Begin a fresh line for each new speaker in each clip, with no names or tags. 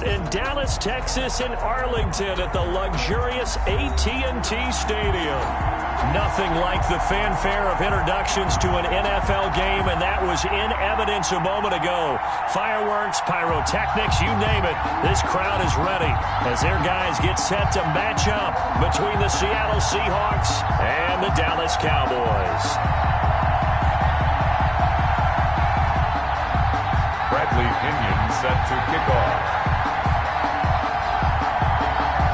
in Dallas, Texas, in Arlington at the luxurious AT&T Stadium. Nothing like the fanfare of introductions to an NFL game, and that was in evidence a moment ago. Fireworks, pyrotechnics, you name it. This crowd is ready as their guys get set to match up between the Seattle Seahawks and the Dallas Cowboys.
Bradley Pinion set to kick off.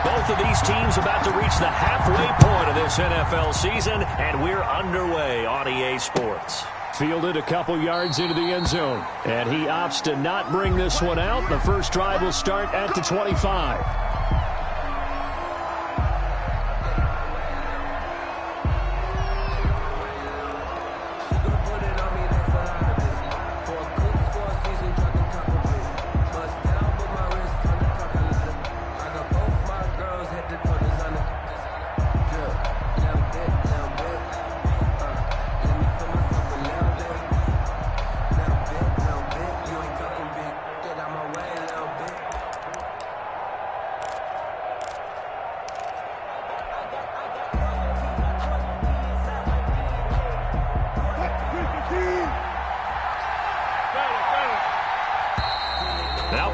Both of these teams about to reach the halfway point of this NFL season, and we're underway on EA Sports. Fielded a couple yards into the end zone, and he opts to not bring this one out. The first drive will start at the 25.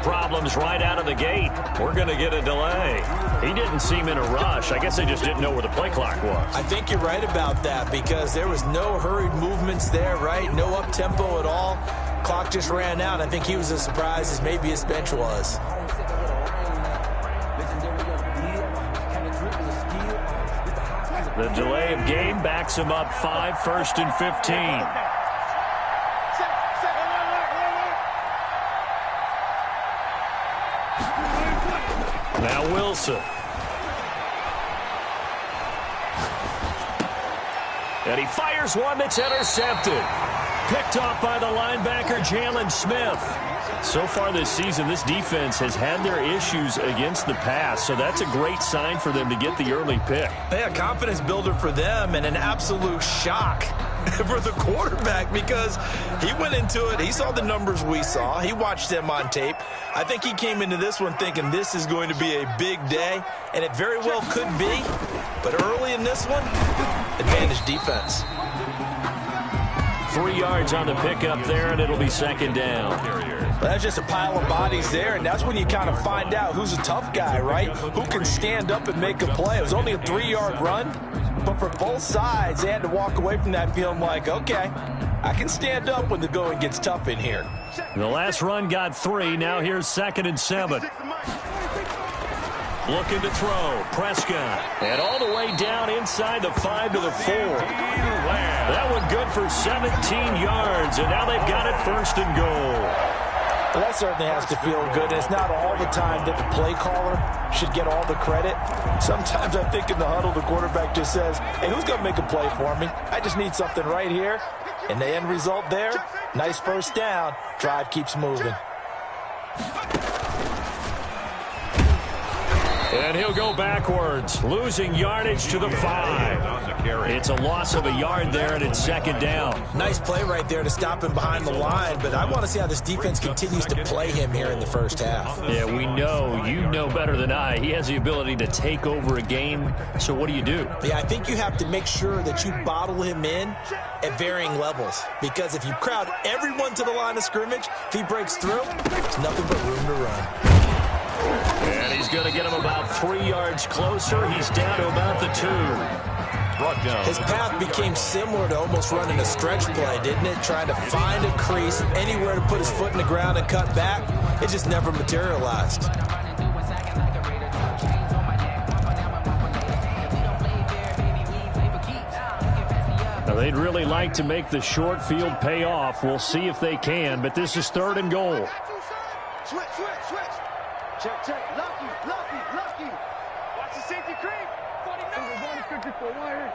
Problems right out of the gate. We're going to get a delay. He didn't seem in a rush. I guess they just didn't know where the play clock was.
I think you're right about that because there was no hurried movements there, right? No up-tempo at all. Clock just ran out. I think he was as surprised as maybe his bench was.
The delay of game backs him up 5, 1st and 15. Now Wilson. And he fires one that's intercepted. Picked off by the linebacker, Jalen Smith. So far this season, this defense has had their issues against the pass, so that's a great sign for them to get the early pick.
Yeah, confidence builder for them and an absolute shock for the quarterback because he went into it. He saw the numbers we saw. He watched them on tape. I think he came into this one thinking this is going to be a big day, and it very well could be. But early in this one, advantage defense.
3 yards on the pickup there, and it'll be second down.
Well, that's just a pile of bodies there, and that's when you kind of find out who's a tough guy, right? Who can stand up and make a play. It was only a 3-yard run, but for both sides, they had to walk away from that feeling like, okay, I can stand up when the going gets tough in here.
The last run got 3. Now here's 2nd and 7. Looking to throw. Prescott. And all the way down inside the 5 to the 4. That one good for 17 yards, and now they've got it 1st and goal.
Well, that certainly has to feel good. It's not all the time that the play caller should get all the credit. Sometimes I think in the huddle, the quarterback just says, hey, who's going to make a play for me? I just need something right here. And the end result there, nice first down. Drive keeps moving.
And he'll go backwards, losing yardage to the 5. It's a loss of a yard there, and it's 2nd down.
Nice play right there to stop him behind the line, but I want to see how this defense continues to play him here in the first half.
Yeah, we know. You know better than I. He has the ability to take over a game, so what do you do?
Yeah, I think you have to make sure that you bottle him in at varying levels, because if you crowd everyone to the line of scrimmage, if he breaks through, there's nothing but room to run.
And he's going to get him about 3 yards closer. He's down to about the 2.
His path became similar to almost running a stretch play, didn't it? Trying to find a crease, anywhere to put his foot in the ground and cut back. It just never materialized.
Now, they'd really like to make the short field pay off. We'll see if they can, but this is 3rd and goal.
Switch. Check. Lucky. Watch the safety creep. 49.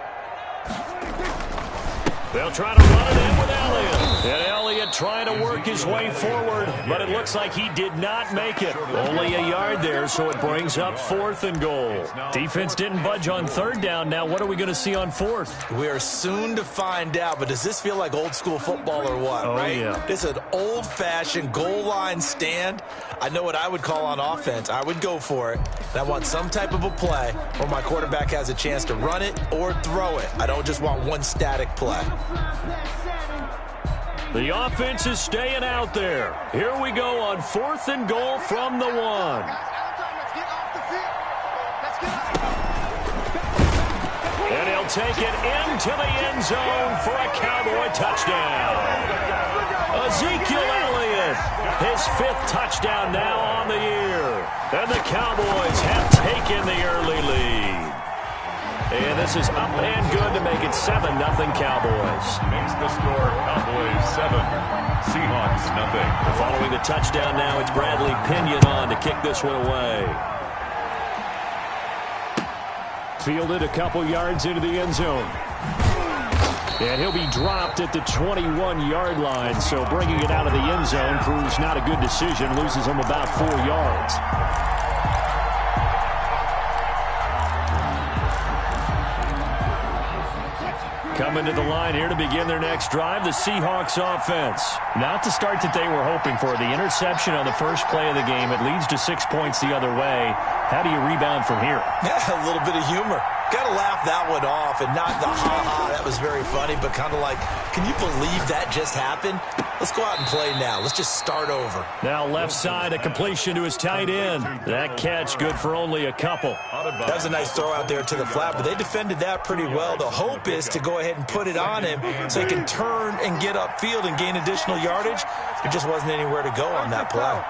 They'll try to run it in with Elliott. And Elliott trying to work his way forward, but it looks like he did not make it. Only a yard there, so it brings up 4th and goal. Defense didn't budge on 3rd down. Now what are we going to see on 4th?
We are soon to find out, but does this feel like old school football or what, right?
Yeah.
This is an old-fashioned goal line stand. I know what I would call on offense. I would go for it. And I want some type of a play where my quarterback has a chance to run it or throw it. I don't just want one static play.
The offense is staying out there. Here we go on 4th and goal from the 1. And he'll take it into the end zone for a Cowboy touchdown. Ezekiel Elliott, his 5th touchdown now on the year. And the Cowboys have taken the early lead. And this is up and good to make it 7-0 Cowboys.
Makes the score Cowboys 7, Seahawks 0.
Following the touchdown now, it's Bradley Pinion on to kick this one away. Fielded a couple yards into the end zone. And he'll be dropped at the 21-yard line, so bringing it out of the end zone proves not a good decision, loses him about 4 yards. Coming to the line here to begin their next drive, the Seahawks offense. Not the start that they were hoping for. The interception on the first play of the game, it leads to 6 points the other way. How do you rebound from here?
Yeah, a little bit of humor. Got to laugh that one off and not the ha-ha, that was very funny, but kind of like, can you believe that just happened? Let's go out and play now. Let's just start over.
Now left side, a completion to his tight end. That catch good for only a couple.
That was a nice throw out there to the flat, but they defended that pretty well. The hope is to go ahead and put it on him so he can turn and get upfield and gain additional yardage. There just wasn't anywhere to go on that play.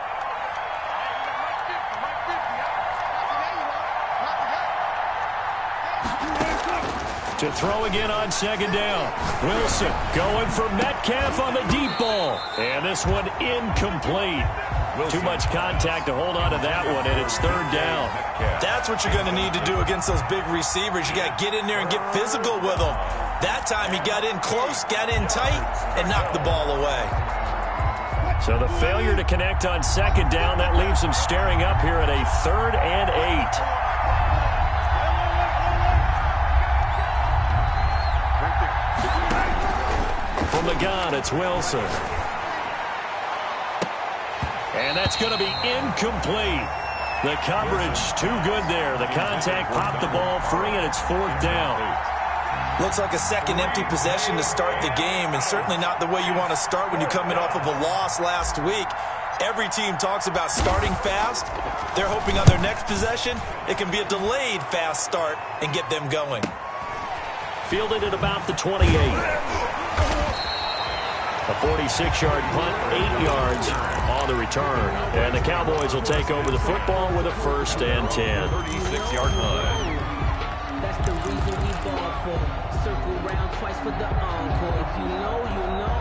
To throw again on 2nd down. Wilson going for Metcalf on the deep ball. And this one incomplete. Too much contact to hold on to that one, and it's 3rd down.
That's what you're going to need to do against those big receivers. You got to get in there and get physical with them. That time he got in close, got in tight, and knocked the ball away.
So the failure to connect on 2nd down, that leaves him staring up here at a 3rd and 8. From the gun, it's Wilson. And that's going to be incomplete. The coverage too good there. The contact popped the ball free, and it's 4th down.
Looks like a second empty possession to start the game, and certainly not the way you want to start when you're coming off of a loss last week. Every team talks about starting fast. They're hoping on their next possession, it can be a delayed fast start and get them going.
Fielded at about the 28. A 46-yard punt, 8 yards on the return. And the Cowboys will take over the football with a 1st and 10.
36-yard line.
That's the reason we ball for. Circle round twice for the encore. If you know, you know.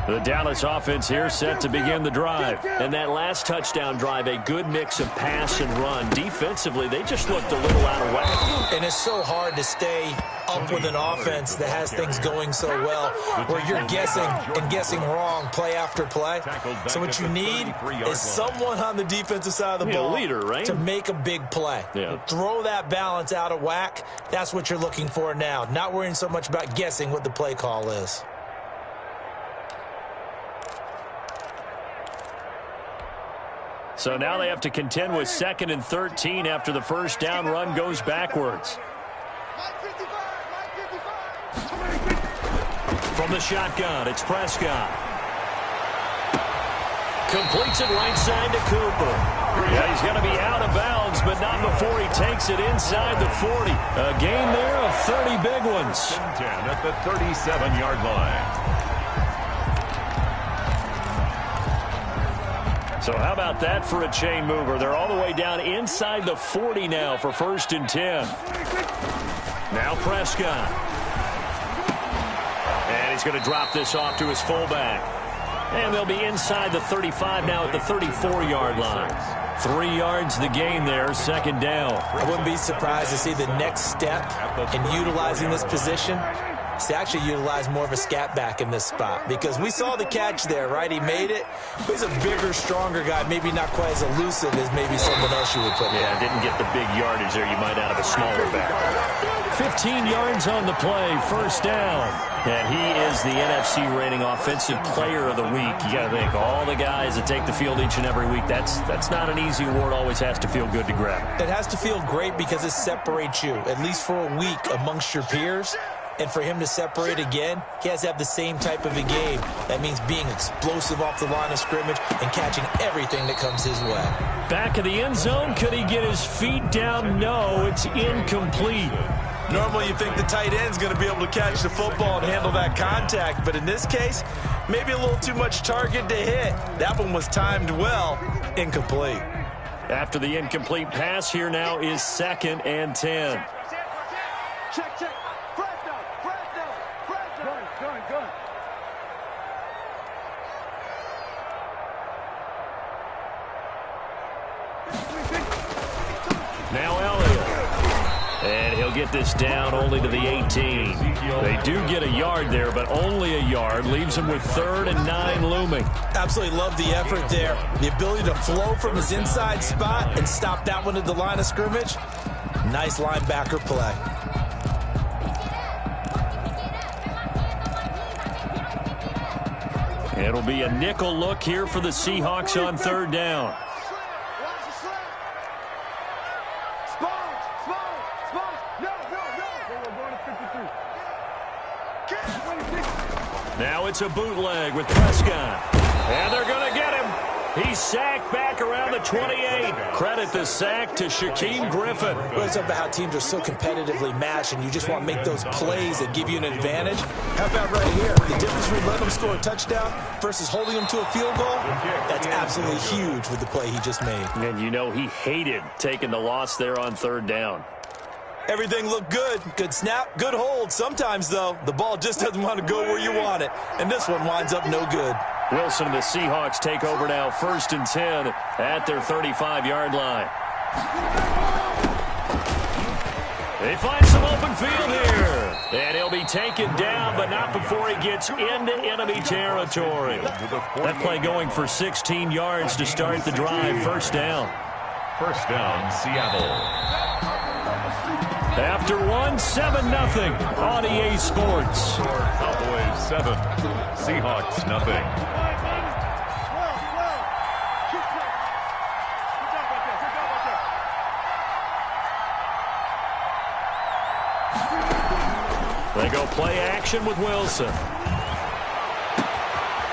The Dallas offense here set to begin the drive. And that last touchdown drive, a good mix of pass and run. Defensively, they just looked a little out of whack.
And it's so hard to stay up with an offense that has things going so well, where you're guessing and guessing wrong play after play. So what you need is someone on the defensive side of the ball
leader, right?
to make a big play.
Yeah.
Throw that balance out of whack. That's what you're looking for now. Not worrying so much about guessing what the play call is.
So now they have to contend with 2nd and 13 after the first down run goes backwards. From the shotgun, it's Prescott. Completes it right side to Cooper. Yeah, he's going to be out of bounds, but not before he takes it inside the 40. A gain there of 30 big ones.
10 at the 37-yard line.
So how about that for a chain mover? They're all the way down inside the 40 now for 1st and 10. Now Prescott. And he's going to drop this off to his fullback. And they'll be inside the 35 now at the 34-yard line. 3 yards the gain there, second down.
I wouldn't be surprised to see the next step in utilizing this position is to actually utilize more of a scat back in this spot, because we saw the catch there, right? He made it, but he's a bigger, stronger guy, maybe not quite as elusive as maybe someone else you would put in.
Yeah, didn't get the big yardage there you might out of a smaller back. 15 yards on the play, first down. And he is the NFC rating offensive player of the week. You got to think, all the guys that take the field each and every week, that's not an easy award. Always has to feel good to grab.
It has to feel great because it separates you, at least for a week, amongst your peers. And for him to separate again, he has to have the same type of a game. That means being explosive off the line of scrimmage and catching everything that comes his way.
Back of the end zone, could he get his feet down? No, it's incomplete.
Normally you think the tight end's going to be able to catch the football and handle that contact, but in this case, maybe a little too much target to hit. That one was timed well, incomplete.
After the incomplete pass, here now is 2nd and 10.
Check, check. Gun.
Now Elliott. And he'll get this down only to the 18. They do get a yard there, but only a yard. Leaves him with 3rd and 9 looming.
Absolutely love the effort there. The ability to flow from his inside spot and stop that one at the line of scrimmage. Nice linebacker play.
It'll be a nickel look here for the Seahawks on 3rd down. Now it's a bootleg with Prescott. And they're going to get him. He's sacked back around the 28. Credit the sack to Shaquem Griffin.
Well, it's about how teams are so competitively matched, and you just want to make those plays that give you an advantage. How about right here? The difference between letting them score a touchdown versus holding them to a field goal, that's absolutely huge with the play he just made.
And you know he hated taking the loss there on 3rd down.
Everything looked good. Good snap, good hold. Sometimes, though, the ball just doesn't want to go where you want it. And this one winds up no good.
Wilson and the Seahawks take over now, 1st and 10 at their 35-yard line. They find some open field here. And he'll be taken down, but not before he gets into enemy territory. That play going for 16 yards to start the drive. First down.
First down, Seattle.
After 7-0 on EA Sports.
Cowboys 7, Seahawks nothing.
They go play action with Wilson.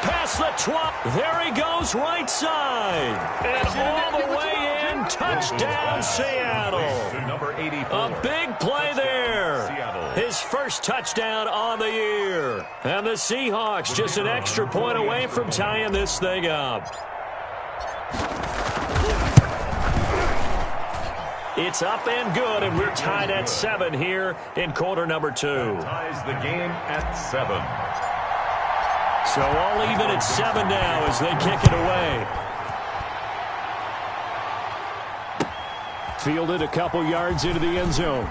Past the 12. There he goes, right side. And all the way in. Touchdown, Seattle. A big play there. His first touchdown on the year. And the Seahawks just an extra point away from tying this thing up. It's up and good, and we're tied at 7 here in quarter number 2.
Ties the game at 7.
So all even at 7 now as they kick it away. Fielded a couple yards into the end zone.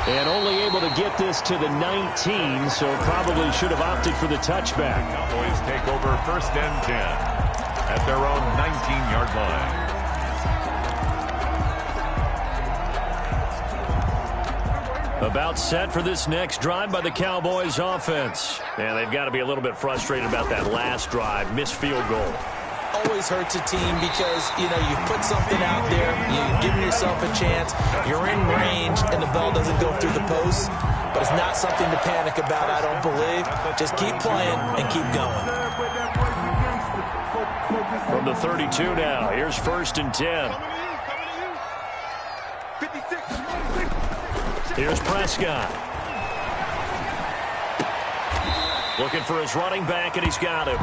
And only able to get this to the 19, so probably should have opted for the touchback.
Cowboys take over 1st and 10 at their own 19-yard line.
About set for this next drive by the Cowboys offense. And they've got to be a little bit frustrated about that last drive. Missed field goal.
Always hurts a team because, you know, you put something out there, you're giving yourself a chance, you're in range, and the ball doesn't go through the post. But it's not something to panic about, I don't believe. Just keep playing and keep going.
From the 32 now, here's 1st and 10. Here's Prescott. Looking for his running back, and he's got him.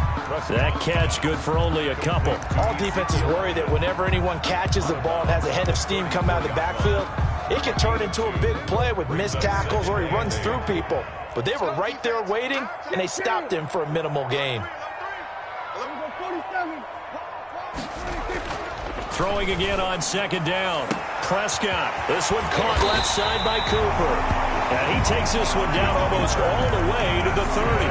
That catch good for only a couple.
All defenses worry that whenever anyone catches the ball and has a head of steam come out of the backfield, it can turn into a big play with missed tackles or he runs through people. But they were right there waiting, and they stopped him for a minimal gain.
Throwing again on second down. Prescott. This one caught left side by Cooper. And he takes this one down almost all the way to the 30.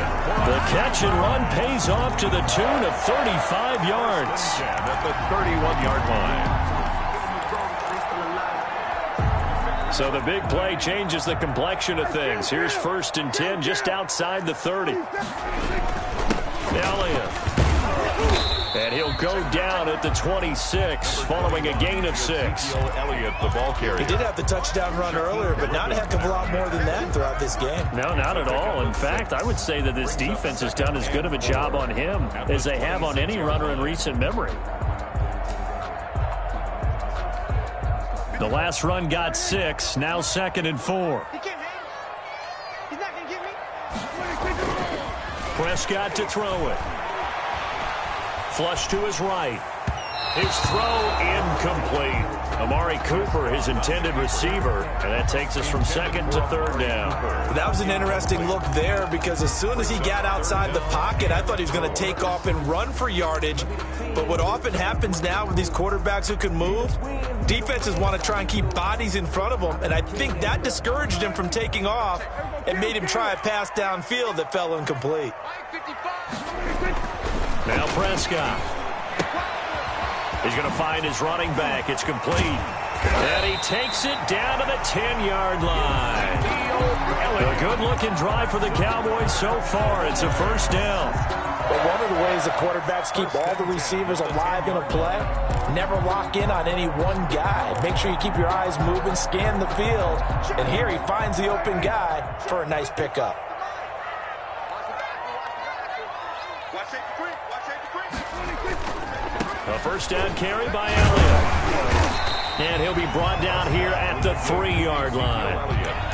The catch and run pays off to the tune of 35 yards.
At the 31-yard line.
So the big play changes the complexion of things. Here's 1st and 10 just outside the 30. Elliott. And he'll go down at the 26 following a gain of 6.
Elliott, the ball carrier.
He did have the touchdown run earlier, but not a heck of a lot more than that throughout this game.
No, not at all. In fact, I would say that this defense has done as good of a job on him as they have on any runner in recent memory. The last run got 6, now 2nd and 4.
He's not going to get me.
Prescott to throw it. Flush to his right. His throw incomplete. Amari Cooper, his intended receiver, and that takes us from 2nd to 3rd down.
That was an interesting look there because as soon as he got outside the pocket, I thought he was going to take off and run for yardage. But what often happens now with these quarterbacks who can move, defenses want to try and keep bodies in front of them, and I think that discouraged him from taking off and made him try a pass downfield that fell incomplete.
Now Prescott. He's going to find his running back. It's complete. And he takes it down to the 10-yard line. A good-looking drive for the Cowboys so far. It's a 1st down.
But one of the ways the quarterbacks keep all the receivers alive in a play, never lock in on any one guy. Make sure you keep your eyes moving, scan the field, and here he finds the open guy for a nice pickup.
A 1st down carry by Elliott. And he'll be brought down here at the 3-yard line.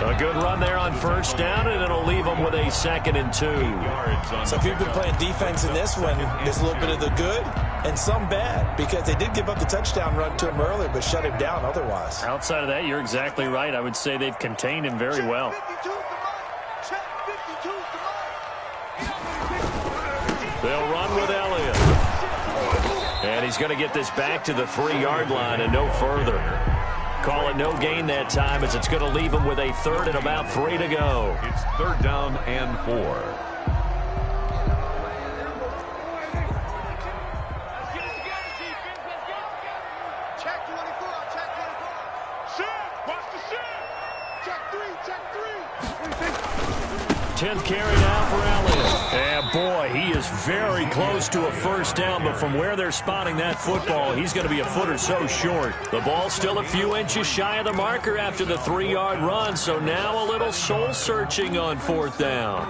A good run there on 1st down, and it'll leave them with a 2nd and 2.
So if you've been playing defense in this one, there's a little bit of the good and some bad because they did give up the touchdown run to him earlier but shut him down otherwise.
Outside of that, you're exactly right. I would say they've contained him very well. They'll run with Elliott. And he's going to get this back to the 3-yard line and no further. Call it no gain that time as it's going to leave him with a 3rd and about 3 to go.
It's 3rd down and 4.
Check 24, check 24. Shit, watch the shit. Check 3.
10th carry now for Elliott. And boy, he is very close to a 1st down, but from where they're spotting that football, he's going to be a foot or so short. The ball's still a few inches shy of the marker after the 3-yard run, so now a little soul-searching on 4th down.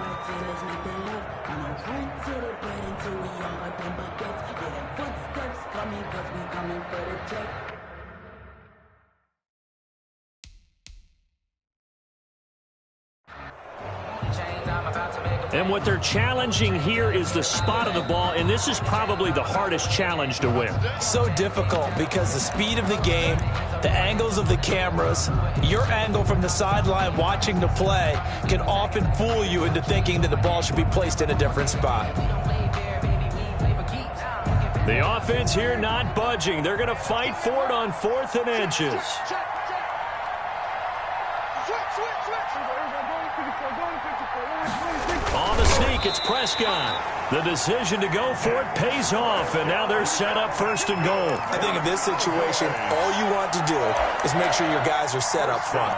And what they're challenging here is the spot of the ball, and this is probably the hardest challenge to win.
So difficult because the speed of the game, the angles of the cameras, your angle from the sideline watching the play can often fool you into thinking that the ball should be placed in a different spot.
The offense here not budging. They're going to fight for it on 4th and inches. On the sneak, it's Prescott. The decision to go for it pays off, and now they're set up 1st and goal.
I think in this situation, all you want to do is make sure your guys are set up front.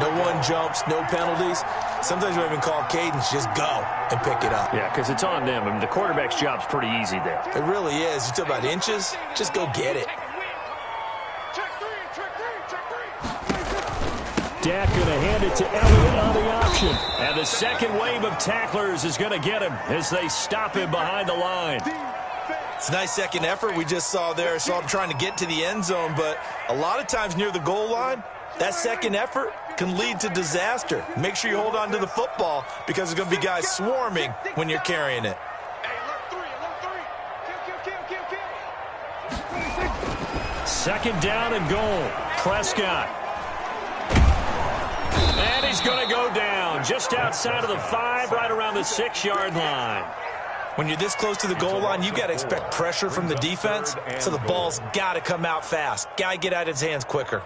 No one jumps, no penalties. Sometimes we even call cadence, just go and pick it up.
Yeah, because it's on them. I mean, the quarterback's job's pretty easy there.
It really is. You talk about inches, just go get it.
Dak going to hand it to Elliott on the option. And the second wave of tacklers is going to get him as they stop him behind the line.
It's a nice second effort we just saw there. Saw him trying to get to the end zone, but a lot of times near the goal line, that second effort can lead to disaster. Make sure you hold on to the football because there's going to be guys swarming when you're carrying it.
Second down and goal. Prescott. he's going to go down just outside of the 5, right around the 6-yard line.
When you're this close to the goal line, you got to expect pressure from the defense, so the ball's got to come out fast. Got to get out of his hands quicker.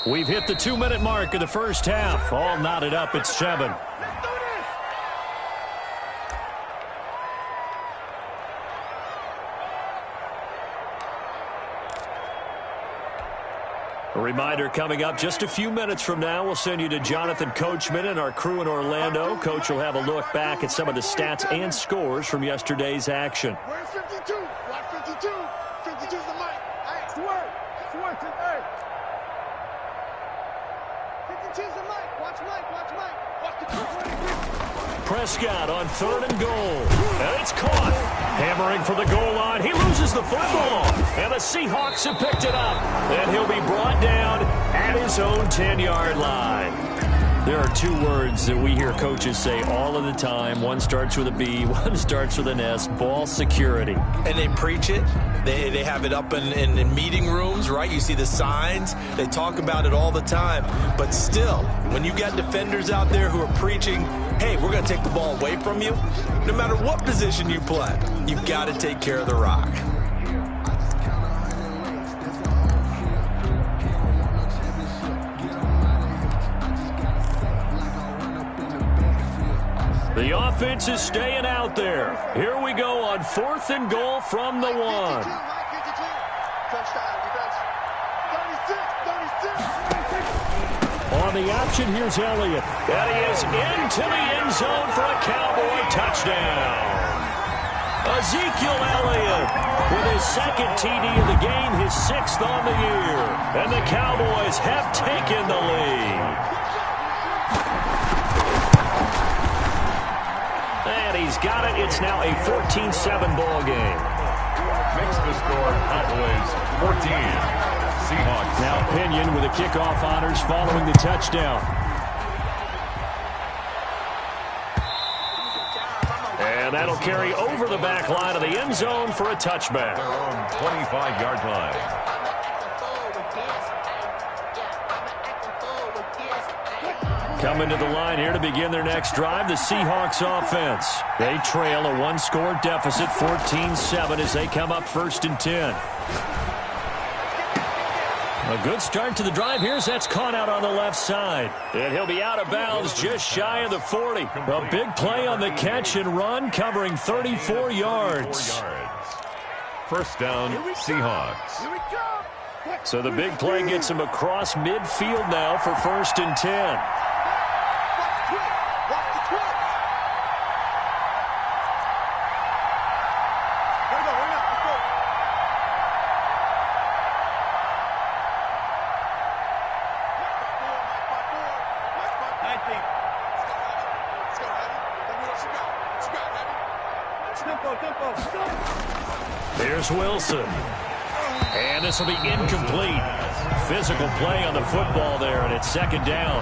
We've hit the 2-minute mark of the first half. All knotted up at 7. A reminder coming up just a few minutes from now. We'll send you to Jonathan Coachman and our crew in Orlando. Coach will have a look back at some of the stats and scores from yesterday's action.
Where's 52? Watch 52. 52's the mic. Hey, swerve today. 52's the mic. Watch Mike. Watch the crew.
Prescott on 3rd and goal. And it's caught. Hammering for the goal line. He loses the football. And the Seahawks have picked it up. And he'll be brought down at his own 10-yard line. There are 2 words that we hear coaches say all of the time. One starts with a B, one starts with an S. Ball security.
And they preach it. They have it up in meeting rooms, right? You see the signs. They talk about it all the time. But still, when you got defenders out there who are preaching, hey, we're going to take the ball away from you, no matter what position you play, you've got to take care of the rock.
The offense is staying out there. Here we go on 4th and goal from the 1.
Touchdown, defense. 36.
On the option, here's Elliott. And he is into the end zone for a Cowboy touchdown. Ezekiel Elliott with his 2nd TD of the game, his 6th on the year. And the Cowboys have taken the lead. And he's got it. It's now a 14-7 ball game.
Makes the score Cowboys 14. Seahawks.
Now Pinion with the kickoff honors following the touchdown. And that'll carry over the back line of the end zone for a touchback.
Their own 25-yard line.
Coming to the line here to begin their next drive, the Seahawks offense. They trail a 1-score deficit, 14-7, as they come up 1st and 10. A good start to the drive. Here's that's caught out on the left side. And he'll be out of bounds just shy of the 40. A big play on the catch and run, covering 34 yards.
First down, Seahawks.
So the big play gets him across midfield now for 1st and 10. Here's Wilson. And this will be incomplete. Physical play on the football there, and it's 2nd down.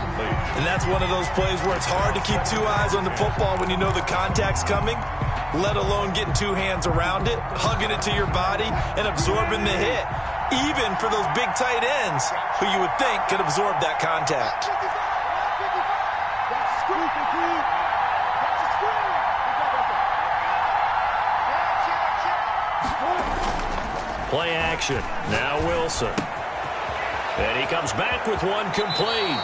And that's one of those plays where it's hard to keep 2 eyes on the football when you know the contact's coming, let alone getting 2 hands around it, hugging it to your body, and absorbing the hit, even for those big tight ends who you would think could absorb that contact.
Play action. Now Wilson. And he comes back with one complete.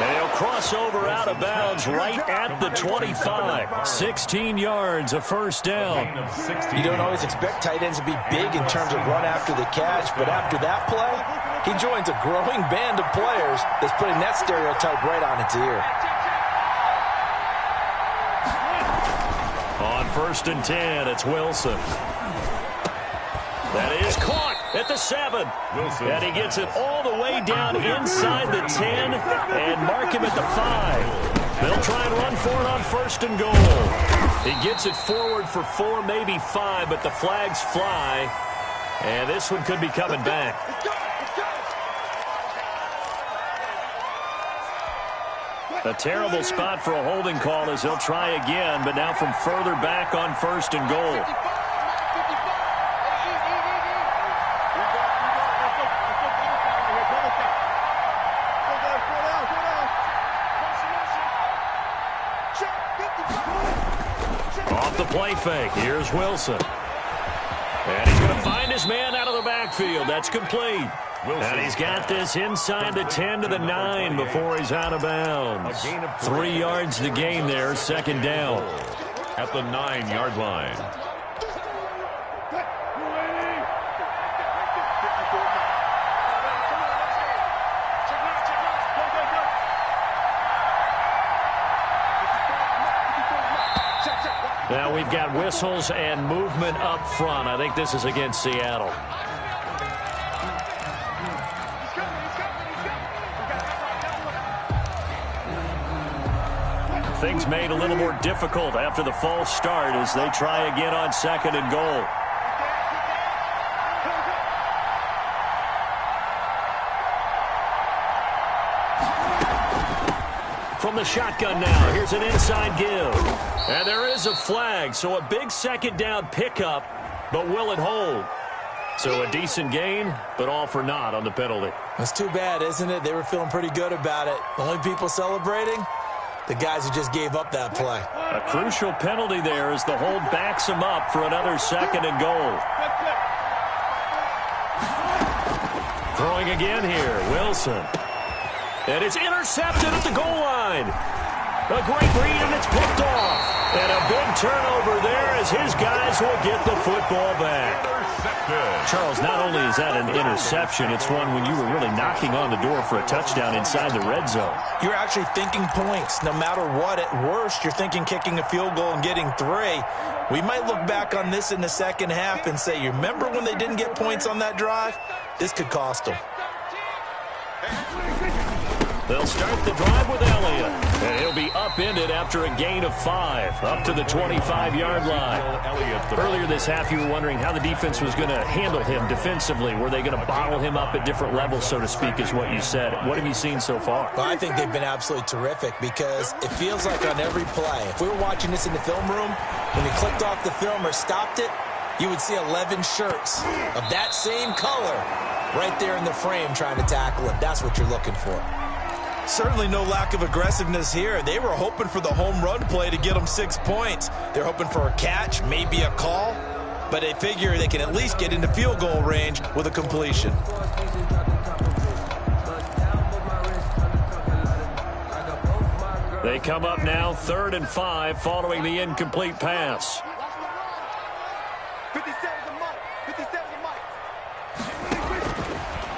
And he'll cross over out of bounds right at the 25. 16 yards, a 1st down.
You don't always expect tight ends to be big in terms of run after the catch, but after that play, he joins a growing band of players that's putting that stereotype right on its ear.
On 1st and 10, it's Wilson. That is caught at the 7.
Wilson.
And he gets it all the way down inside the 10 and mark him at the 5. They'll try and run for it on 1st and goal. He gets it forward for 4, maybe 5, but the flags fly. And this one could be coming back. A terrible spot for a holding call as they'll try again, but now from further back on 1st and goal. Off the play fake, here's Wilson. And he's going to find his man out of the backfield. That's complete. And he's got this inside the 10 to the 9 before he's out of bounds. 3 yards to gain there, second down.
At the 9-yard line.
Now we've got whistles and movement up front. I think this is against Seattle. Things made a little more difficult after the false start as they try again on second and goal. From the shotgun now, here's an inside give. And there is a flag, so a big second down pickup, but will it hold? So a decent gain, but all for naught on the penalty.
That's too bad, isn't it? They were feeling pretty good about it. The only people celebrating, the guys who just gave up that play.
A crucial penalty there as the hold backs him up for another second and goal. Throwing again here, Wilson. And it's intercepted at the goal line. A great read, and it's picked off. And a big turnover there as his guys will get the football back.
Intercepted.
Charles, not only is that an interception, it's one when you were really knocking on the door for a touchdown inside the red zone.
You're actually thinking points. No matter what, at worst, you're thinking kicking a field goal and getting 3. We might look back on this in the second half and say, you remember when they didn't get points on that drive? This could cost them.
They'll start the drive with Elliott, and he'll be upended after a gain of 5, up to the 25-yard line. Earlier this half, you were wondering how the defense was going to handle him defensively. Were they going to bottle him up at different levels, so to speak, is what you said. What have you seen so far?
Well, I think they've been absolutely terrific because it feels like on every play, if we were watching this in the film room, when he clicked off the film or stopped it, you would see 11 shirts of that same color right there in the frame trying to tackle him. That's what you're looking for. Certainly no lack of aggressiveness here. They were hoping for the home run play to get them 6 points. They're hoping for a catch, maybe a call, but they figure they can at least get into field goal range with a completion.
They come up now 3rd and 5 following the incomplete pass.
57's the mic. 57's the mic.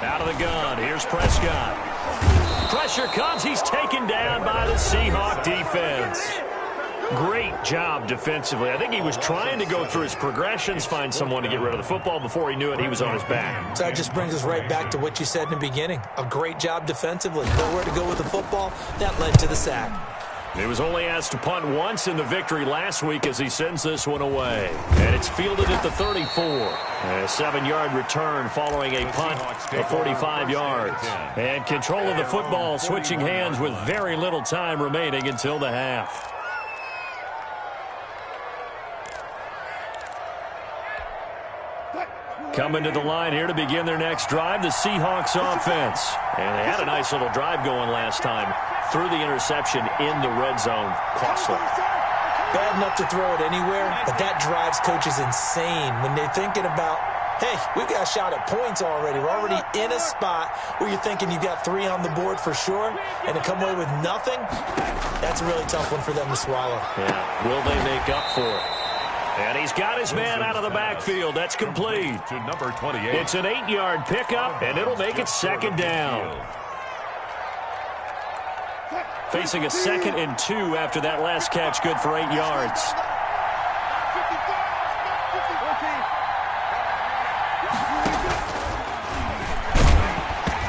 Out of the gun, here's Prescott. Pressure comes. He's taken down by the Seahawks defense. Great job defensively. I think he was trying to go through his progressions, find someone to get rid of the football. Before he knew it, he was on his back.
So that just brings us right back to what you said in the beginning. A great job defensively. Nowhere to go with the football. That led to the sack.
He was only asked to punt once in the victory last week as he sends this one away. And it's fielded at the 34. A 7-yard return following a punt of 45 yards. And control of the football switching hands with very little time remaining until the half. Coming to the line here to begin their next drive, the Seahawks offense. And they had a nice little drive going last time. Through the interception in the red zone. Costly.
Bad enough to throw it anywhere, but that drives coaches insane when they're thinking about, hey, we've got a shot at points already. We're already in a spot where you're thinking you've got 3 on the board for sure, and to come away with nothing, that's a really tough one for them to swallow.
Yeah, will they make up for it? And he's got his man out of the backfield. That's complete.
To number 28.
It's an 8-yard pickup, and it'll make it second down. Facing a 2nd and 2 after that last catch, good for 8 yards.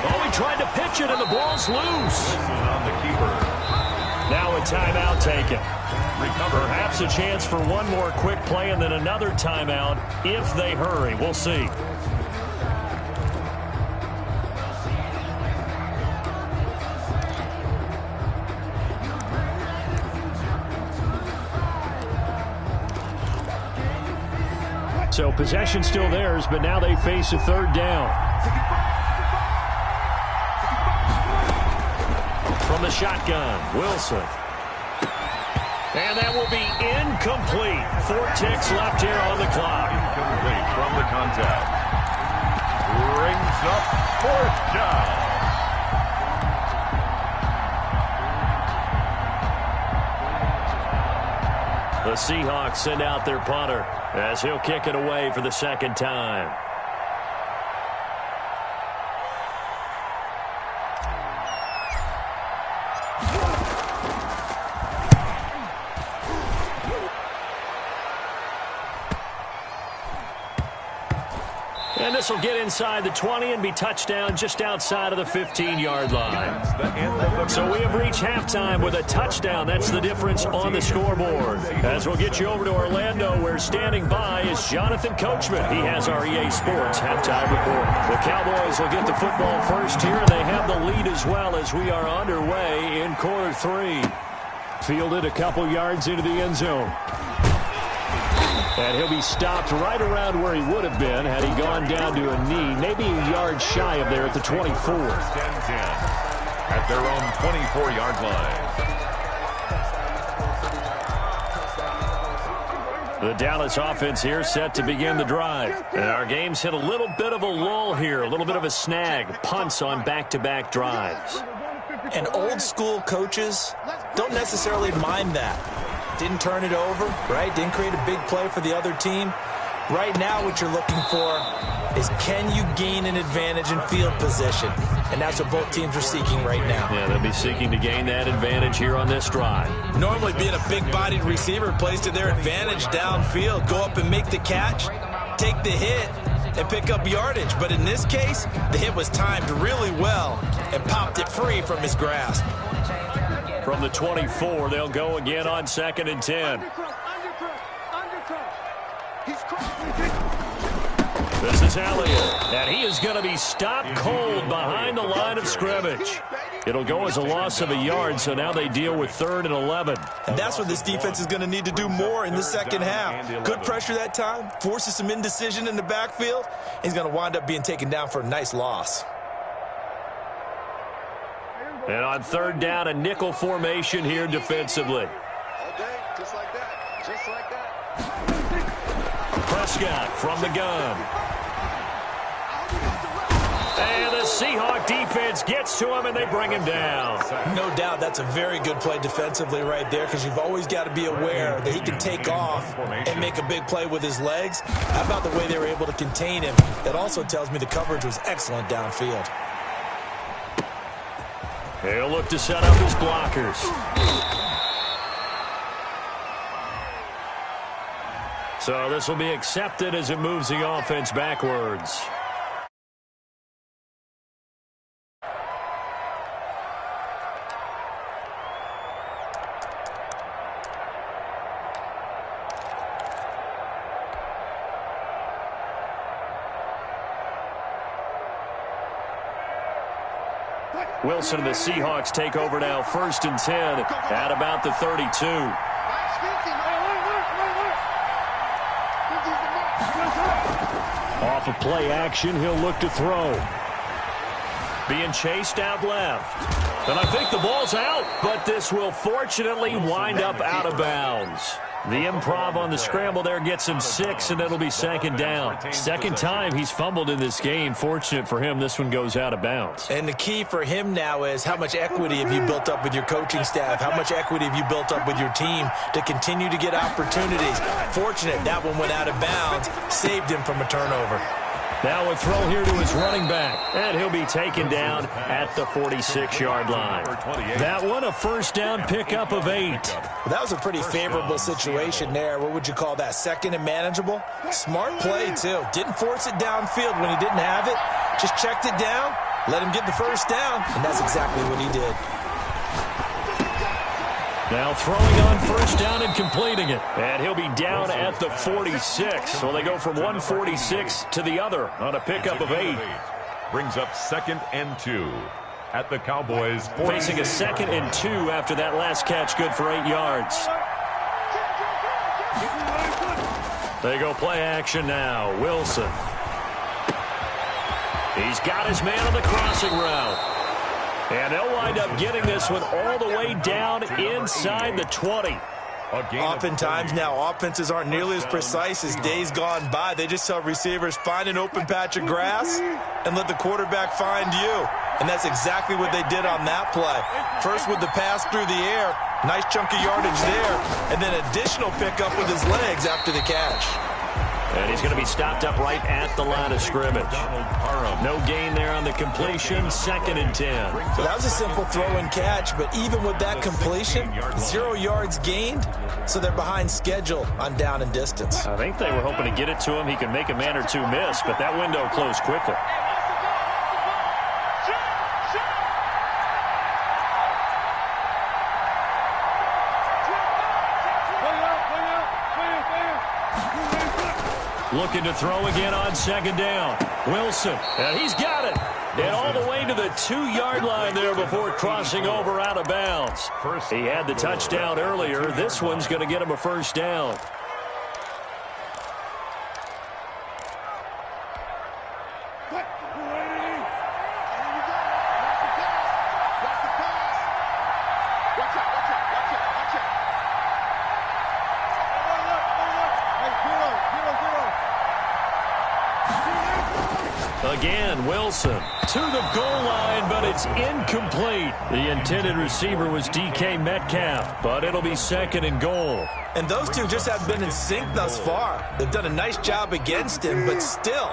Oh, he tried to pitch it, and the ball's loose.
On the keeper.
Now a timeout taken. Perhaps a chance for one more quick play and then another timeout if they hurry. We'll see. So possession still theirs, but now they face a 3rd down. From the shotgun, Wilson. And that will be incomplete. 4 ticks left here on the clock.
Incomplete from the contact. Brings up 4th down.
The Seahawks send out their punter as he'll kick it away for the 2nd time. And this will get inside the 20 and be touchdown just outside of the 15-yard line. So we have reached halftime with a touchdown. That's the difference on the scoreboard. As we'll get you over to Orlando, where standing by is Jonathan Coachman. He has our EA Sports halftime report. The Cowboys will get the football first here, and they have the lead as well as we are underway in quarter 3. Fielded a couple yards into the end zone. And he'll be stopped right around where he would have been had he gone down to a knee, maybe a yard shy of there at the 24.
At their own 24-yard line.
The Dallas offense here set to begin the drive. And our game's hit a little bit of a lull here, a little bit of a snag. Punts on back-to-back drives.
And old-school coaches don't necessarily mind that. Didn't turn it over, right? Didn't create a big play for the other team. Right now what you're looking for is, can you gain an advantage in field position? And that's what both teams are seeking right now.
Yeah, they'll be seeking to gain that advantage here on this drive.
Normally being a big-bodied receiver plays to their advantage downfield. Go up and make the catch, take the hit, and pick up yardage. But in this case, the hit was timed really well and popped it free from his grasp.
From the 24, they'll go again on 2nd and 10. This is Elliott, and he is going to be stopped cold behind the line of scrimmage. It'll go as a loss of a yard, so now they deal with 3rd and 11.
And that's what this defense is going to need to do more in the second half. Good pressure that time, forces some indecision in the backfield. He's going to wind up being taken down for a nice loss.
And on 3rd down, a nickel formation here defensively.
Okay, just like that. Just like that.
Prescott from the gun. And the Seahawk defense gets to him, and they bring him down.
No doubt that's a very good play defensively right there, because you've always got to be aware that he can take off and make a big play with his legs. How about the way they were able to contain him? That also tells me the coverage was excellent downfield.
He'll look to set up his blockers. So this will be accepted as it moves the offense backwards. Wilson and the Seahawks take over now, 1st and 10 at about the 32. Off of play action, he'll look to throw. Being chased out left. And I think the ball's out, but this will fortunately wind up out of bounds. The improv on the scramble there gets him 6, and it'll be 2nd down. 2nd time he's fumbled in this game. Fortunate for him, this one goes out of bounds.
And the key for him now is, how much equity have you built up with your coaching staff? How much equity have you built up with your team to continue to get opportunities? Fortunate that one went out of bounds, saved him from a turnover.
Now a throw here to his running back, and he'll be taken down at the 46-yard line. That one a 1st down pickup of 8.
Well, that was a pretty favorable situation there. What would you call that? 2nd and manageable? Smart play, too. Didn't force it downfield when he didn't have it. Just checked it down, let him get the 1st down, and that's exactly what he did.
Now throwing on 1st down and completing it. And he'll be down at the 46. So they go from 146 to the other on a pickup of 8.
Brings up 2nd and 2 at the Cowboys.
Facing a 2nd and 2 after that last catch, good for 8 yards. They go play action now. Wilson. He's got his man on the crossing route. And they'll wind up getting this one all the way down inside the 20.
Oftentimes now, offenses aren't nearly as precise as days gone by. They just tell receivers, find an open patch of grass and let the quarterback find you. And that's exactly what they did on that play. First with the pass through the air, nice chunk of yardage there, and then additional pickup with his legs after the catch.
And he's going to be stopped up right at the line of scrimmage. No gain there on the completion, 2nd and 10.
So that was a simple throw and catch, but even with that completion, 0 yards gained, so they're behind schedule on down and distance.
I think they were hoping to get it to him. He could make a man or two miss, but that window closed quickly. Looking to throw again on 2nd down. Wilson, and he's got it. And all the way to the 2-yard line there before crossing over out of bounds. He had the touchdown earlier. This one's going to get him a 1st down. Again, Wilson to the goal line, but it's incomplete. The intended receiver was DK Metcalf, but it'll be 2nd and goal.
And those two just have been in sync thus far. They've done a nice job against him, but still,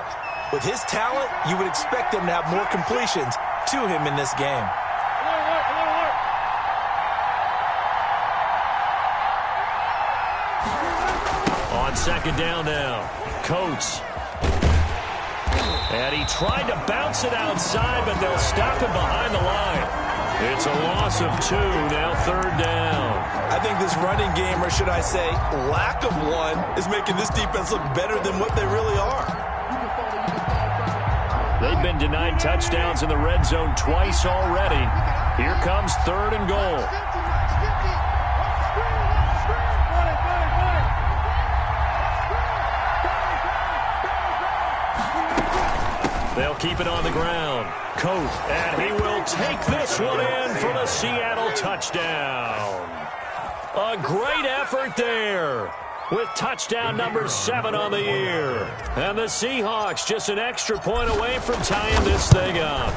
with his talent, you would expect him to have more completions to him in this game.
On 2nd down now, Coates. And he tried to bounce it outside, but they'll stop him behind the line. It's a loss of 2, now 3rd down.
I think this running game, or should I say lack of one, is making this defense look better than what they really are.
They've been denied touchdowns in the red zone twice already. Here comes 3rd and goal. They'll keep it on the ground. Coat, and he will take this one in for the Seattle touchdown. A great effort there with touchdown number 7 on the year. And the Seahawks just an extra point away from tying this thing up.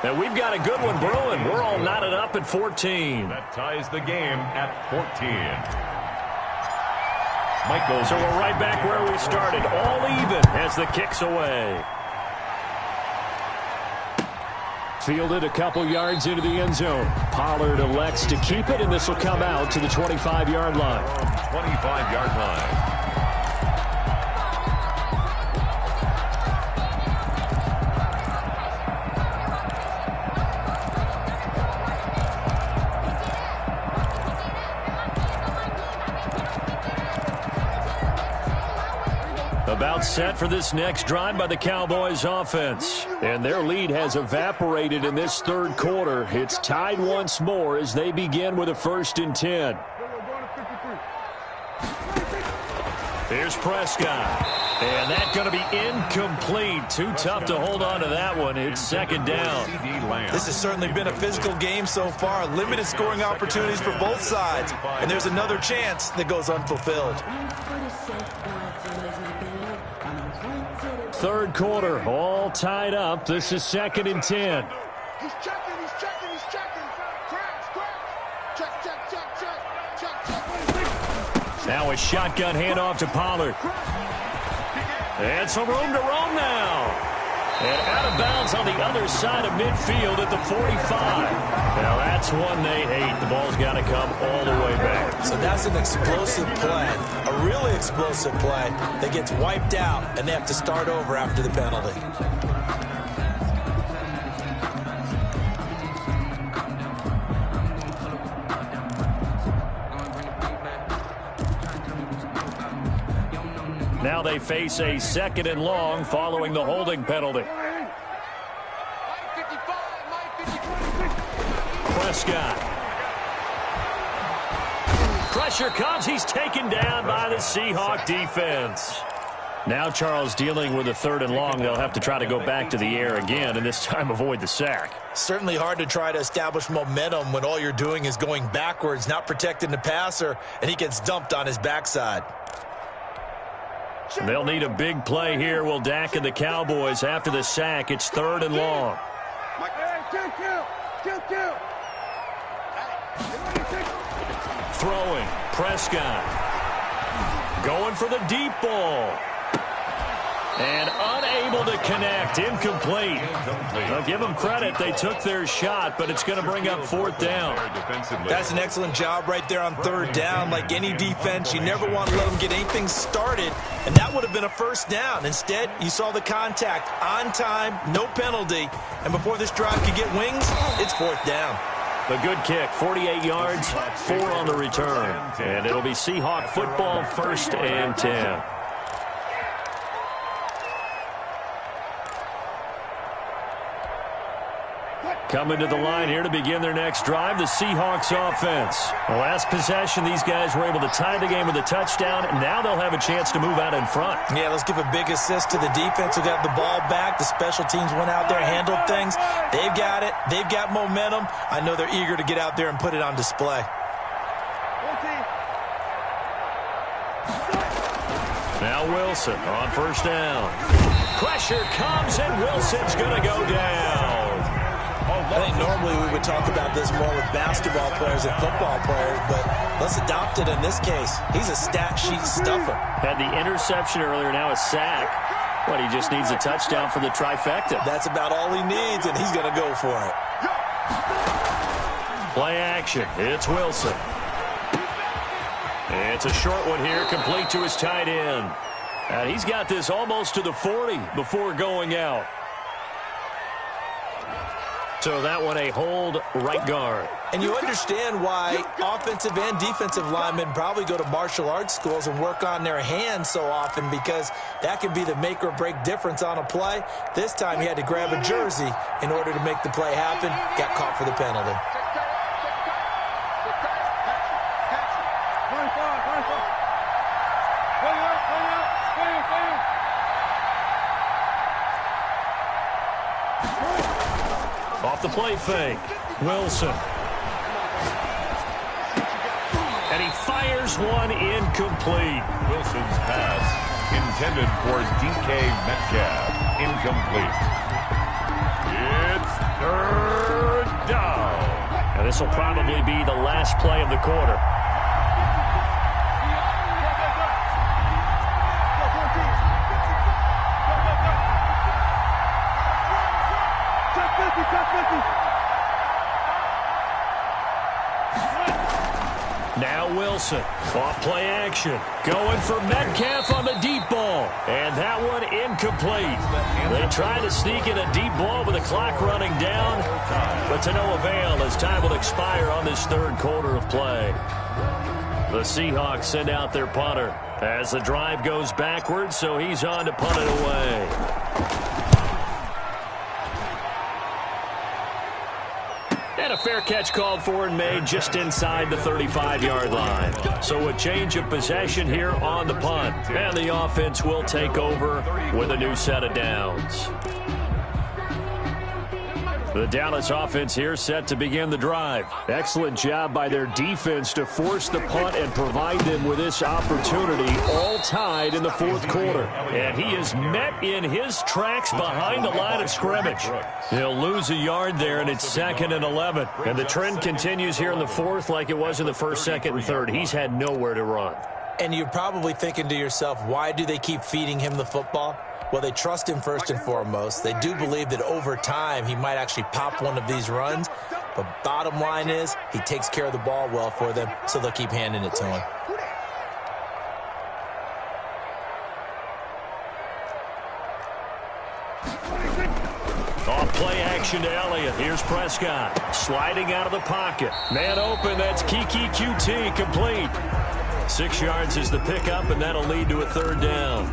And we've got a good one brewing. We're all knotted up at 14.
That ties the game at 14.
So we're right back where we started, all even as the kick's away. Fielded a couple yards into the end zone. Pollard elects to keep it, and this will come out to the 25-yard line.
25-yard line.
About set for this next drive by the Cowboys offense. And their lead has evaporated in this 3rd quarter. It's tied once more as they begin with a 1st and 10. Here's Prescott. And that's going to be incomplete. Too tough to hold on to that one. It's 2nd down.
This has certainly been a physical game so far. Limited scoring opportunities for both sides. And there's another chance that goes unfulfilled.
3rd quarter, all tied up. This is 2nd and 10.
He's checking. Check.
Now a shotgun handoff to Pollard. And some room to roam now. And out of bounds on the other side of midfield at the 45. Now that's one they hate. The ball's got to come all the way back.
So that's an explosive play, a really explosive play that gets wiped out, and they have to start over after the penalty.
Now they face a 2nd and long following the holding penalty. Prescott. Pressure comes. He's taken down by the Seahawk defense. Now Charles dealing with a 3rd and long. They'll have to try to go back to the air again, and this time avoid the sack.
Certainly hard to try to establish momentum when all you're doing is going backwards, not protecting the passer, and he gets dumped on his backside.
They'll need a big play here. Will Dak and the Cowboys after the sack. It's 3rd and long. Throwing. Prescott. Going for the deep ball. And unable to connect. Incomplete. I'll give them credit. They took their shot, but it's going to bring up 4th down.
That's an excellent job right there on 3rd down. Like any defense, you never want to let them get anything started, and that would have been a 1st down. Instead, you saw the contact on time, no penalty, and before this drive could get wings, it's 4th down.
A good kick, 48 yards, 4 on the return. And it'll be Seahawk football, 1st and 10. Coming to the line here to begin their next drive, the Seahawks offense. The last possession, these guys were able to tie the game with a touchdown, and now they'll have a chance to move out in front.
Yeah, let's give a big assist to the defense who got the ball back. The special teams went out there, handled things. They've got it. They've got momentum. I know they're eager to get out there and put it on display.
Now Wilson on 1st down. Pressure comes, and Wilson's going to go down.
I think normally we would talk about this more with basketball players and football players, but let's adopt it in this case. He's a stat sheet stuffer.
Had the interception earlier, now a sack. But he just needs a touchdown for the trifecta.
That's about all he needs, and he's going to go for it.
Play action. It's Wilson. It's a short one here, complete to his tight end. And he's got this almost to the 40 before going out. So that one a hold right guard.
And you understand why offensive and defensive linemen probably go to martial arts schools and work on their hands so often, because that can be the make or break difference on a play. This time he had to grab a jersey in order to make the play happen. Got caught for the penalty.
Off the play fake, Wilson. And he fires one incomplete.
Wilson's pass intended for DK Metcalf. Incomplete. It's 3rd down.
And this will probably be the last play of the quarter. Now Wilson, off play action, going for Metcalf on the deep ball, and that one incomplete. They try to sneak in a deep ball with the clock running down, but to no avail as time will expire on this 3rd quarter of play. The Seahawks send out their punter as the drive goes backwards, so he's on to punt it away. And a fair catch called for and made just inside the 35-yard line. So a change of possession here on the punt. And the offense will take over with a new set of downs. The Dallas offense here set to begin the drive. Excellent job by their defense to force the punt and provide them with this opportunity, all tied in the 4th quarter. And he is met in his tracks behind the line of scrimmage. He'll lose a yard there, and it's 2nd and 11. And the trend continues here in the 4th like it was in the 1st, 2nd, and 3rd. He's had nowhere to run.
And you're probably thinking to yourself, why do they keep feeding him the football? Well, they trust him first and foremost. They do believe that over time he might actually pop one of these runs. But bottom line is he takes care of the ball well for them, so they'll keep handing it to him.
Off play action to Elliott. Here's Prescott sliding out of the pocket. Man open, that's Kiki QT, complete. 6 yards is the pickup, and that'll lead to a 3rd down.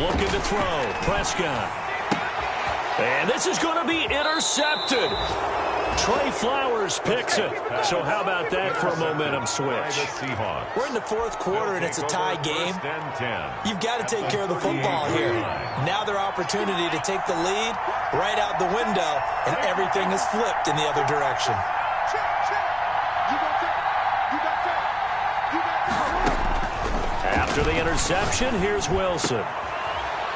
Looking to throw. Prescott. And this is going to be intercepted. Trey Flowers picks it. So how about that for a momentum switch?
We're in the fourth quarter, and it's a tie game. You've got to take care of the football here. Now their opportunity to take the lead right out the window, and everything is flipped in the other direction.
After the interception, here's Wilson.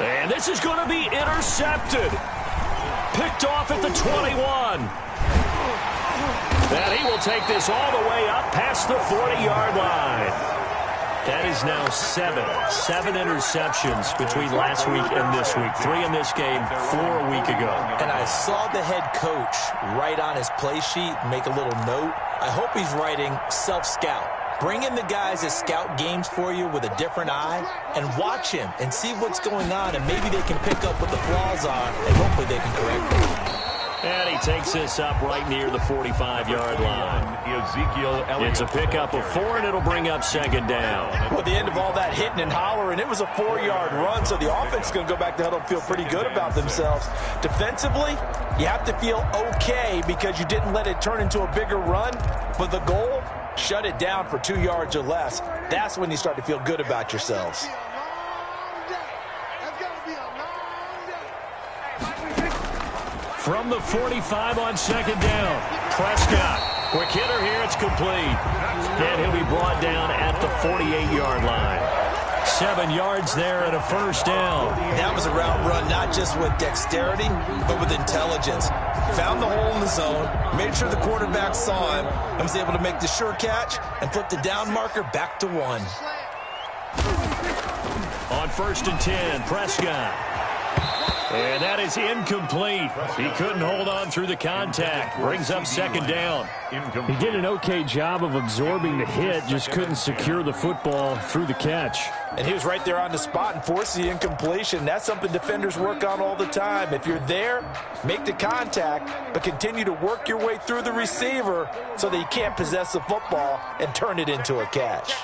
And this is going to be intercepted. Picked off at the 21. And he will take this all the way up past the 40-yard line. That is now seven interceptions between last week and this week. 3 in this game, 4 a week ago.
And I saw the head coach write on his play sheet, make a little note. I hope he's writing self-scout. Bring in the guys that scout games for you with a different eye and watch him and see what's going on, and maybe they can pick up what the flaws are, and hopefully they can correct them.
And he takes this up right near the 45-yard line. It's a pickup of 4, and it'll bring up second down.
Well, at the end of all that hitting and hollering, it was a 4-yard run, so the offense is going to go back to huddle and feel pretty good about themselves. Defensively, you have to feel okay because you didn't let it turn into a bigger run, but the goal, shut it down for 2 yards or less. That's when you start to feel good about yourselves.
From the 45 on second down, Prescott. Quick hitter here, it's complete. And he'll be brought down at the 48-yard line. 7 yards there and a first down.
That was a route run not just with dexterity, but with intelligence. Found the hole in the zone, made sure the quarterback saw him, and was able to make the sure catch and flip the down marker back to 1.
On 1st and 10, Prescott. And that is incomplete. He couldn't hold on through the contact. Brings up second down.
He did an okay job of absorbing the hit, just couldn't secure the football through the catch.
And he was right there on the spot and forced the incompletion. That's something defenders work on all the time. If you're there, make the contact, but continue to work your way through the receiver so that you can't possess the football and turn it into a catch.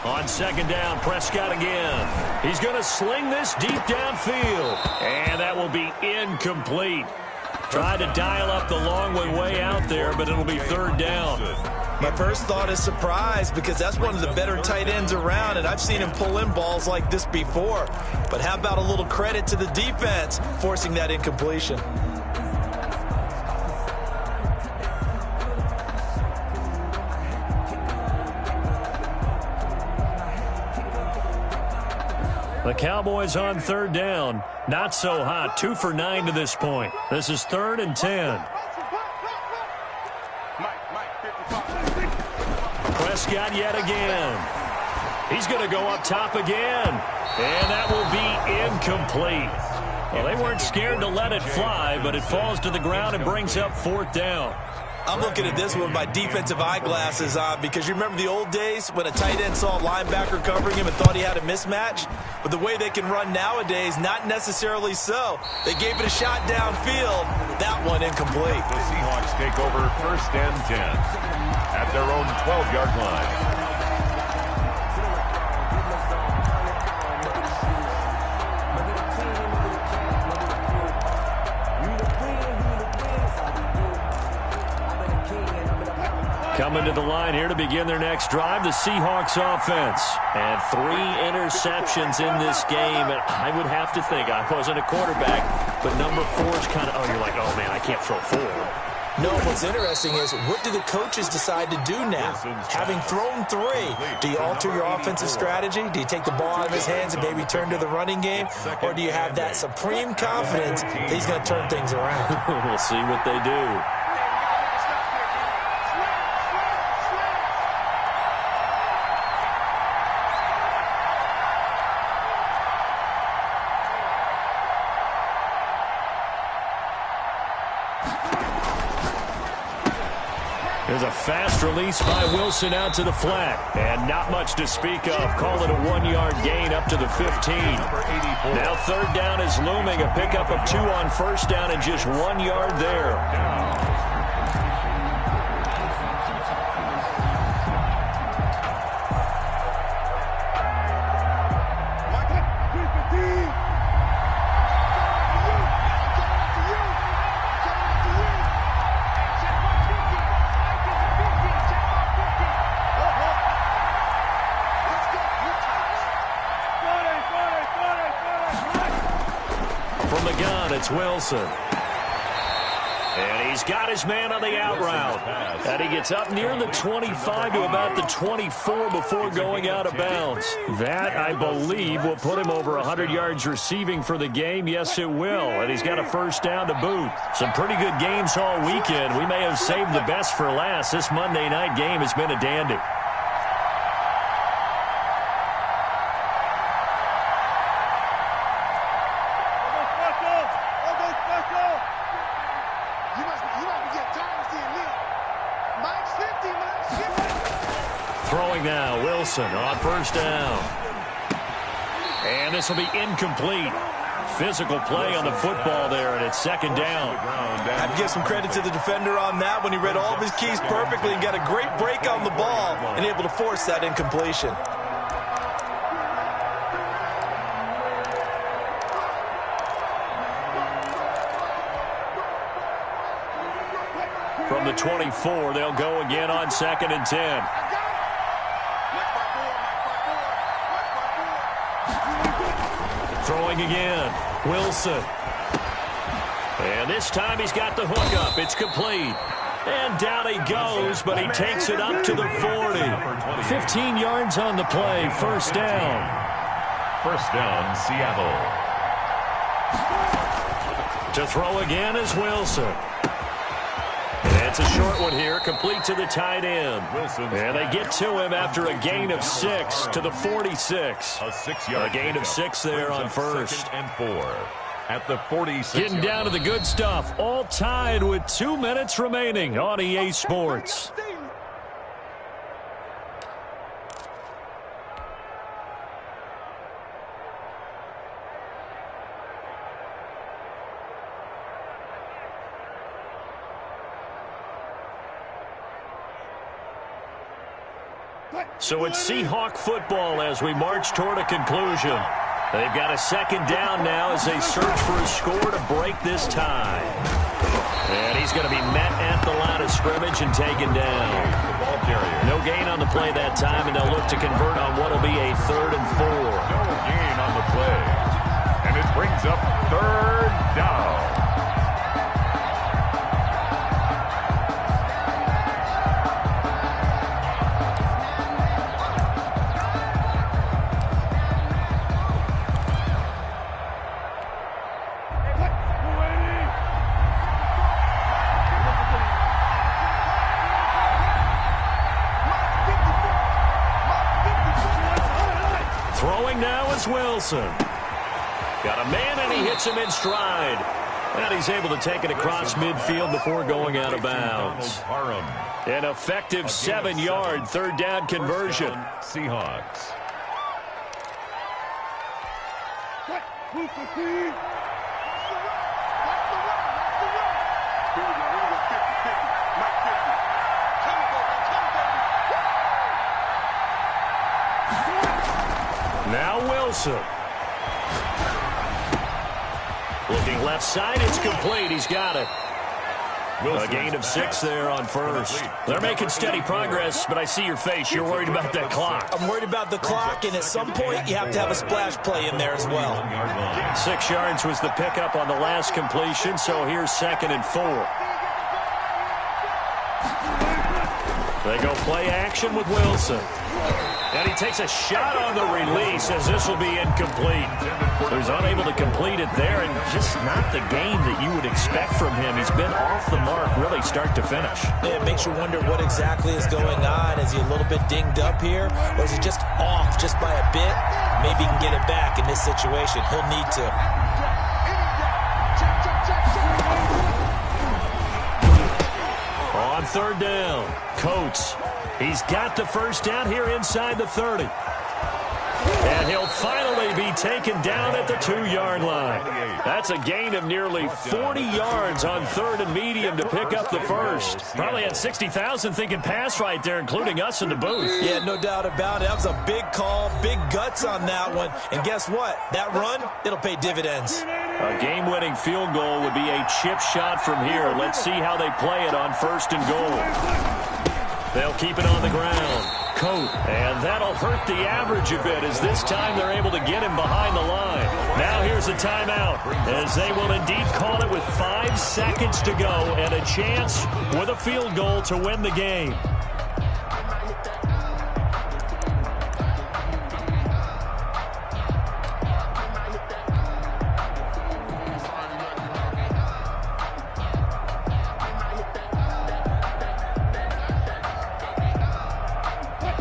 On second down, Prescott again. He's going to sling this deep downfield. And that will be incomplete. Tried to dial up the long way out there, but it'll be third down.
My first thought is surprise because that's one of the better tight ends around, and I've seen him pull in balls like this before. But how about a little credit to the defense forcing that incompletion?
The Cowboys on third down. Not so hot. 2 for 9 to this point. This is 3rd and 10. Prescott yet again. He's going to go up top again. And that will be incomplete. Well, they weren't scared to let it fly, but it falls to the ground and brings up 4th down.
I'm looking at this with my defensive eyeglasses on because you remember the old days when a tight end saw a linebacker covering him and thought he had a mismatch? But the way they can run nowadays, not necessarily so. They gave it a shot downfield. That one incomplete.
The Seahawks take over 1st and 10 at their own 12-yard line.
Coming to the line here to begin their next drive, the Seahawks offense. And 3 interceptions in this game. And I would have to think, I wasn't a quarterback, but number 4 is kind of, oh, you're like, oh, man, I can't throw 4.
No, what's interesting is what do the coaches decide to do now? Having thrown 3, do you alter your offensive strategy? Do you take the ball out of his hands and maybe turn to the running game? Or do you have that supreme confidence that he's going to turn things around?
We'll see what they do. There's a fast release by Wilson out to the flat. And not much to speak of. Call it a 1-yard gain up to the 15. Now 3rd down is looming. A pickup of 2 on 1st down and just 1 yard there. It's Wilson. And he's got his man on the out route. And he gets up near the 25 to about the 24 before going out of bounds. That, I believe, will put him over 100 yards receiving for the game. Yes, it will. And he's got a first down to boot. Some pretty good games all weekend. We may have saved the best for last. This Monday night game has been a dandy. Throwing now, Wilson on first down. And this will be incomplete. Physical play on the football there, and it's second down.
I have to give some credit to the defender on that when he read all of his keys perfectly and got a great break on the ball and able to force that incompletion.
From the 24, they'll go again on 2nd and 10. Throwing again, Wilson. And this time he's got the hook up. It's complete. And down he goes, but he takes it up to the 40. 15 yards on the play, first down.
First down, Seattle.
To throw again is Wilson. It's a short one here, complete to the tight end. And they get to him after a gain of 6 to the 46. A gain of 6 there on first.
And 4 at the 46.
Getting down to the good stuff. All tied with 2 minutes remaining on EA Sports. So it's Seahawk football as we march toward a conclusion. They've got a second down now as they search for a score to break this tie. And he's going to be met at the line of scrimmage and taken down. No gain on the play that time, and they'll look to convert on what will be a 3rd and 4.
No gain on the play. And it brings up 3rd down.
Wilson. Got a man, and he hits him in stride. And he's able to take it across midfield before going out of bounds. An effective 7-yard 3rd down conversion.
Seahawks.
Now Wilson. Looking left side, it's complete. He's got it. A gain of 6 there on first. They're making steady progress, but I see your face. You're worried about that clock.
I'm worried about the clock, and at some point you have to have a splash play in there as well.
6 yards was the pickup on the last completion, so here's 2nd and 4. They go play action with Wilson. And he takes a shot on the release as this will be incomplete. He's unable to complete it there, and just not the game that you would expect from him. He's been off the mark really start to finish.
Yeah, it makes you wonder what exactly is going on. Is he a little bit dinged up here, or is he just off just by a bit? Maybe he can get it back in this situation. He'll need to.
On 3rd down, Coates. He's got the first down here inside the 30. And he'll finally be taken down at the 2-yard line. That's a gain of nearly 40 yards on 3rd and medium to pick up the first. Probably had 60,000 thinking pass right there, including us in the booth.
Yeah, no doubt about it. That was a big call, big guts on that one. And guess what? That run, it'll pay dividends.
A game-winning field goal would be a chip shot from here. Let's see how they play it on 1st and goal. They'll keep it on the ground. coat. And that'll hurt the average a bit as this time they're able to get him behind the line. Now here's a timeout as they will indeed call it with 5 seconds to go and a chance with a field goal to win the game.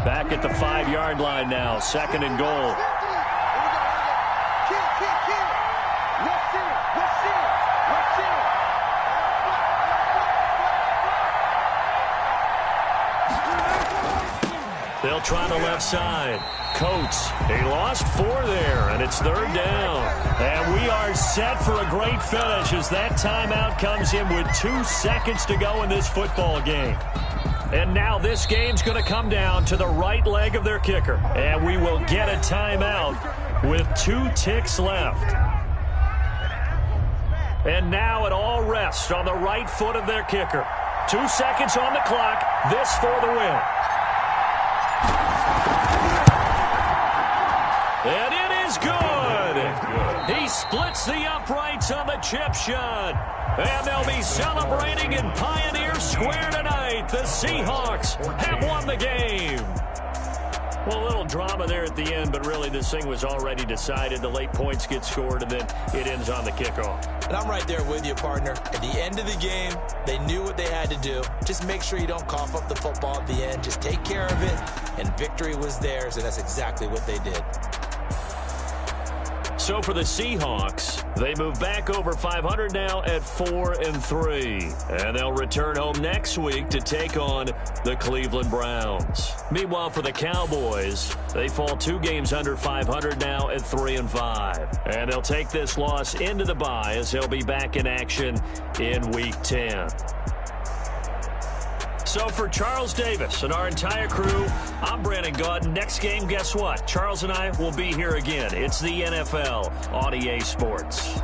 Back at the 5-yard line now, 2nd and goal. They'll try the left side. Coates, he lost 4 there, and it's 3rd down. And we are set for a great finish as that timeout comes in with 2 seconds to go in this football game. And now this game's going to come down to the right leg of their kicker. And we will get a timeout with 2 ticks left. And now it all rests on the right foot of their kicker. 2 seconds on the clock. This for the win. And it is good. He splits the uprights on the chip shot. And they'll be celebrating in Pioneer Square tonight. The Seahawks have won the game. Well, a little drama there at the end, but really this thing was already decided. The late points get scored, and then it ends on the kickoff.
And I'm right there with you, partner. At the end of the game, they knew what they had to do. Just make sure you don't cough up the football at the end. Just take care of it, and victory was theirs, and that's exactly what they did.
So for the Seahawks, they move back over 500 now at 4-3. And they'll return home next week to take on the Cleveland Browns. Meanwhile, for the Cowboys, they fall 2 games under 500 now at 3-5. And they'll take this loss into the bye as they'll be back in action in Week 10. So for Charles Davis and our entire crew, I'm Brandon Gaudin. Next game, guess what? Charles and I will be here again. It's the NFL on EA Sports.